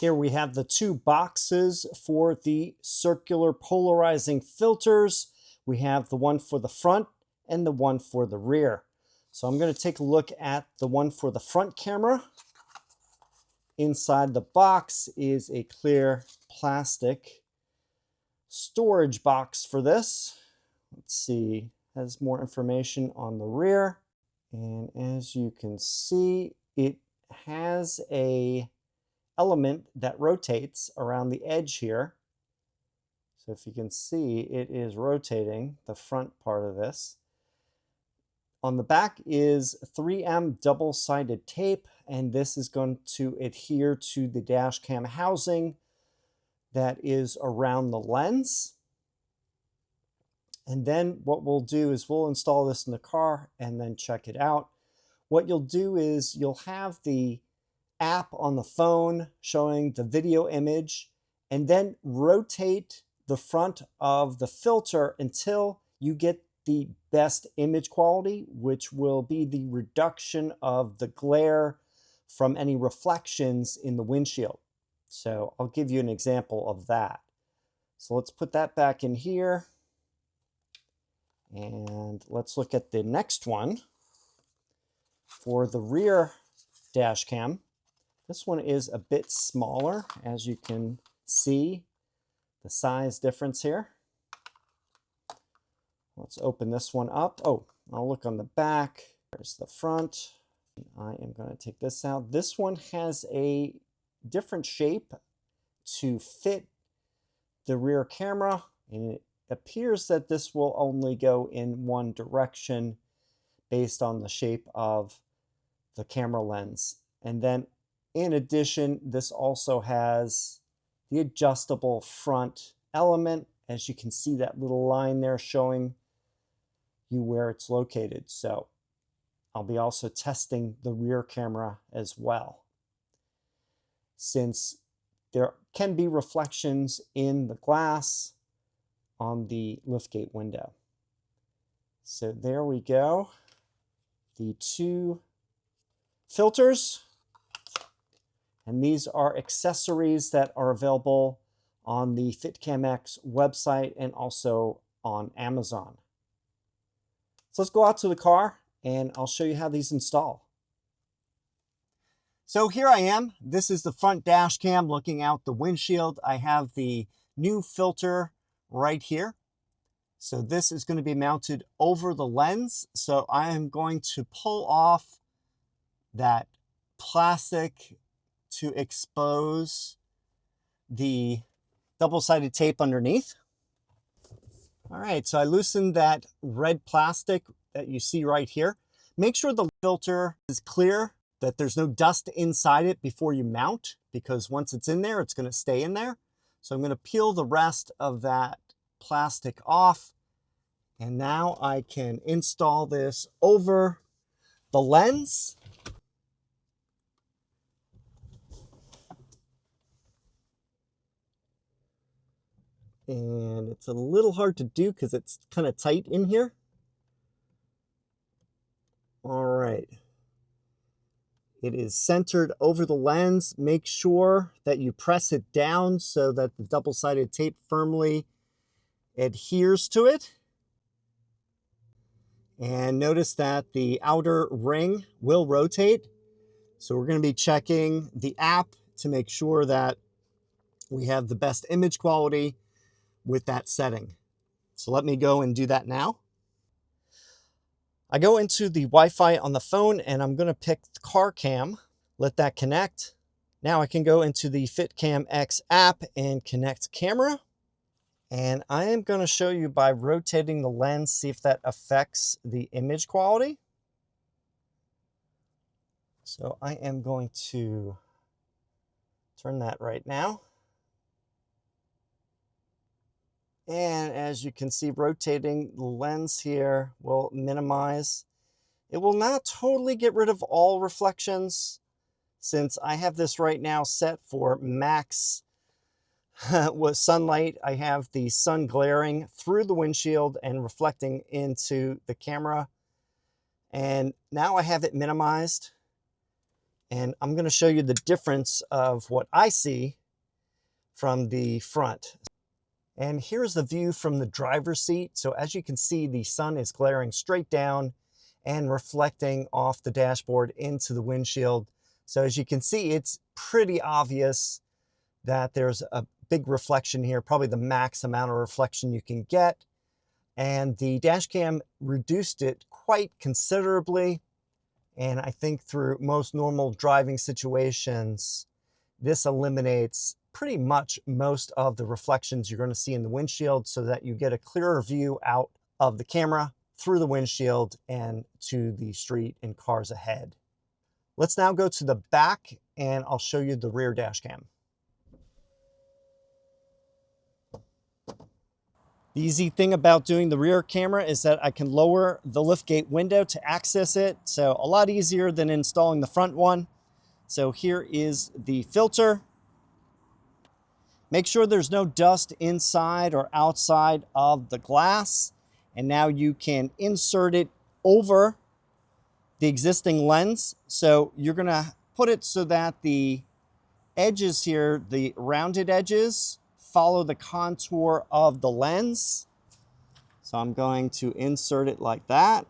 Here we have the two boxes for the circular polarizing filters. We have the one for the front and the one for the rear. So I'm going to take a look at the one for the front camera. Inside the box is a clear plastic storage box for this. Let's see, has more information on the rear. And as you can see, it has a element that rotates around the edge here. So if you can see, it is rotating the front part of this. On the back is 3M double-sided tape, and this is going to adhere to the dash cam housing that is around the lens. And then what we'll do is we'll install this in the car and then check it out. What you'll do is you'll have the app on the phone showing the video image, and then rotate the front of the filter until you get the best image quality, which will be the reduction of the glare from any reflections in the windshield. So I'll give you an example of that. So let's put that back in here. And let's look at the next one for the rear dash cam. This one is a bit smaller, as you can see the size difference here. Let's open this one up. Oh, I'll look on the back. There's the front. I am going to take this out. This one has a different shape to fit the rear camera, and it appears that this will only go in one direction based on the shape of the camera lens. And then in addition, this also has the adjustable front element. As you can see, that little line there showing you where it's located. So I'll be also testing the rear camera as well, since there can be reflections in the glass on the liftgate window. So there we go. The two filters. And these are accessories that are available on the FITCAMX website and also on Amazon. So let's go out to the car and I'll show you how these install. So here I am. This is the front dash cam looking out the windshield. I have the new filter right here. So this is going to be mounted over the lens. So I am going to pull off that plastic to expose the double-sided tape underneath. All right, so I loosened that red plastic that you see right here. Make sure the filter is clear, that there's no dust inside it before you mount, because once it's in there, it's going to stay in there. So I'm going to peel the rest of that plastic off, and now I can install this over the lens. And it's a little hard to do because it's kind of tight in here. All right. It is centered over the lens. Make sure that you press it down so that the double-sided tape firmly adheres to it. And notice that the outer ring will rotate. So we're going to be checking the app to make sure that we have the best image quality with that setting. So let me go and do that now. I go into the Wi-Fi on the phone and I'm going to pick the car cam, let that connect. Now I can go into the FITCAMX app and connect camera. And I am going to show you by rotating the lens, see if that affects the image quality. So I am going to turn that right now. And as you can see, rotating the lens here will minimize. It will not totally get rid of all reflections, since I have this right now set for max with sunlight. I have the sun glaring through the windshield and reflecting into the camera. And now I have it minimized. And I'm going to show you the difference of what I see from the front. And here's the view from the driver's seat. So as you can see, the sun is glaring straight down and reflecting off the dashboard into the windshield. So as you can see, it's pretty obvious that there's a big reflection here, probably the max amount of reflection you can get. And the dash cam reduced it quite considerably. And I think through most normal driving situations, this eliminates pretty much most of the reflections you're going to see in the windshield so that you get a clearer view out of the camera through the windshield and to the street and cars ahead. Let's now go to the back and I'll show you the rear dash cam. The easy thing about doing the rear camera is that I can lower the liftgate window to access it. So a lot easier than installing the front one. So here is the filter. Make sure there's no dust inside or outside of the glass. And now you can insert it over the existing lens. So you're gonna put it so that the edges here, the rounded edges, follow the contour of the lens. So I'm going to insert it like that.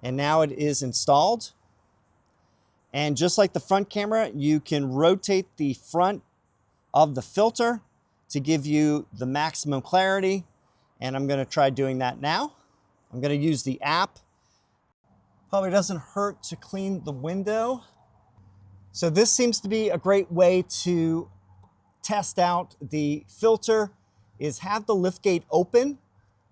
And now it is installed. And just like the front camera, you can rotate the front of the filter to give you the maximum clarity. And I'm going to try doing that now. I'm going to use the app. Probably doesn't hurt to clean the window. So this seems to be a great way to test out the filter, is have the liftgate open,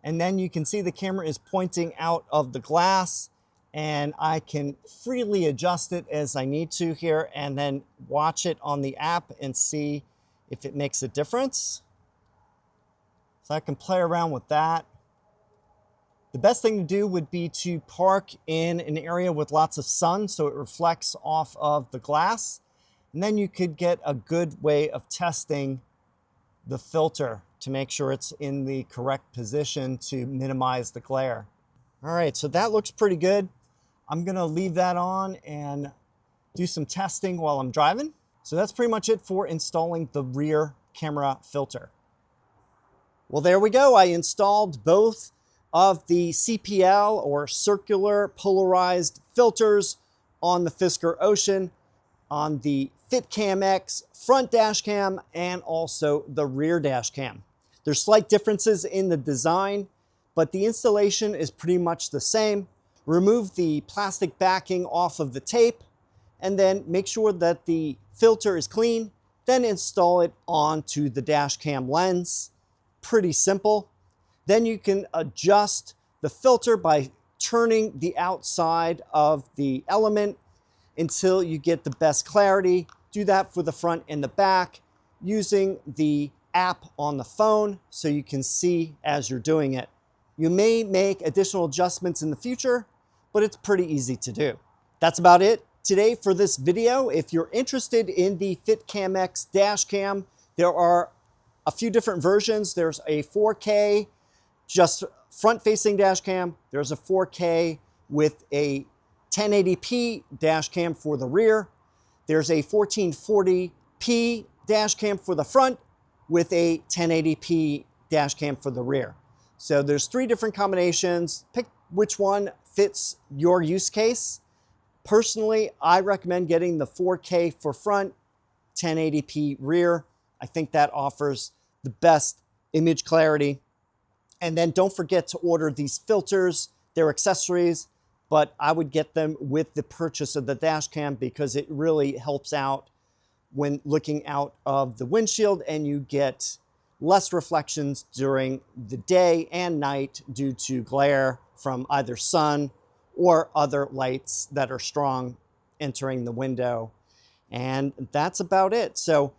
and then you can see the camera is pointing out of the glass, and I can freely adjust it as I need to here and then watch it on the app and see if it makes a difference. So I can play around with that. The best thing to do would be to park in an area with lots of sun so it reflects off of the glass. And then you could get a good way of testing the filter to make sure it's in the correct position to minimize the glare. All right, so that looks pretty good. I'm gonna leave that on and do some testing while I'm driving. So that's pretty much it for installing the rear camera filter. Well, there we go. I installed both of the CPL or circular polarized filters on the Fisker Ocean, on the FITCAMX front dash cam, and also the rear dash cam. There's slight differences in the design, but the installation is pretty much the same. Remove the plastic backing off of the tape, and then make sure that the filter is clean, then install it onto the dash cam lens. Pretty simple. Then you can adjust the filter by turning the outside of the element until you get the best clarity. Do that for the front and the back using the app on the phone so you can see as you're doing it. You may make additional adjustments in the future, but it's pretty easy to do. That's about it today for this video. If you're interested in the FITCAMX dash cam, there are a few different versions. There's a 4K just front-facing dash cam. There's a 4K with a 1080p dash cam for the rear. There's a 1440p dash cam for the front with a 1080p dash cam for the rear. So there's 3 different combinations. Pick which one fits your use case. Personally, I recommend getting the 4K for front, 1080p rear. I think that offers the best image clarity. And then don't forget to order these filters. They're accessories, but I would get them with the purchase of the dash cam because it really helps out when looking out of the windshield, and you get less reflections during the day and night due to glare from either sun or other lights that are strong entering the window. And that's about it. So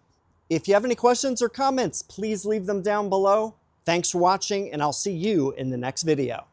if you have any questions or comments, please leave them down below. Thanks for watching, and I'll see you in the next video.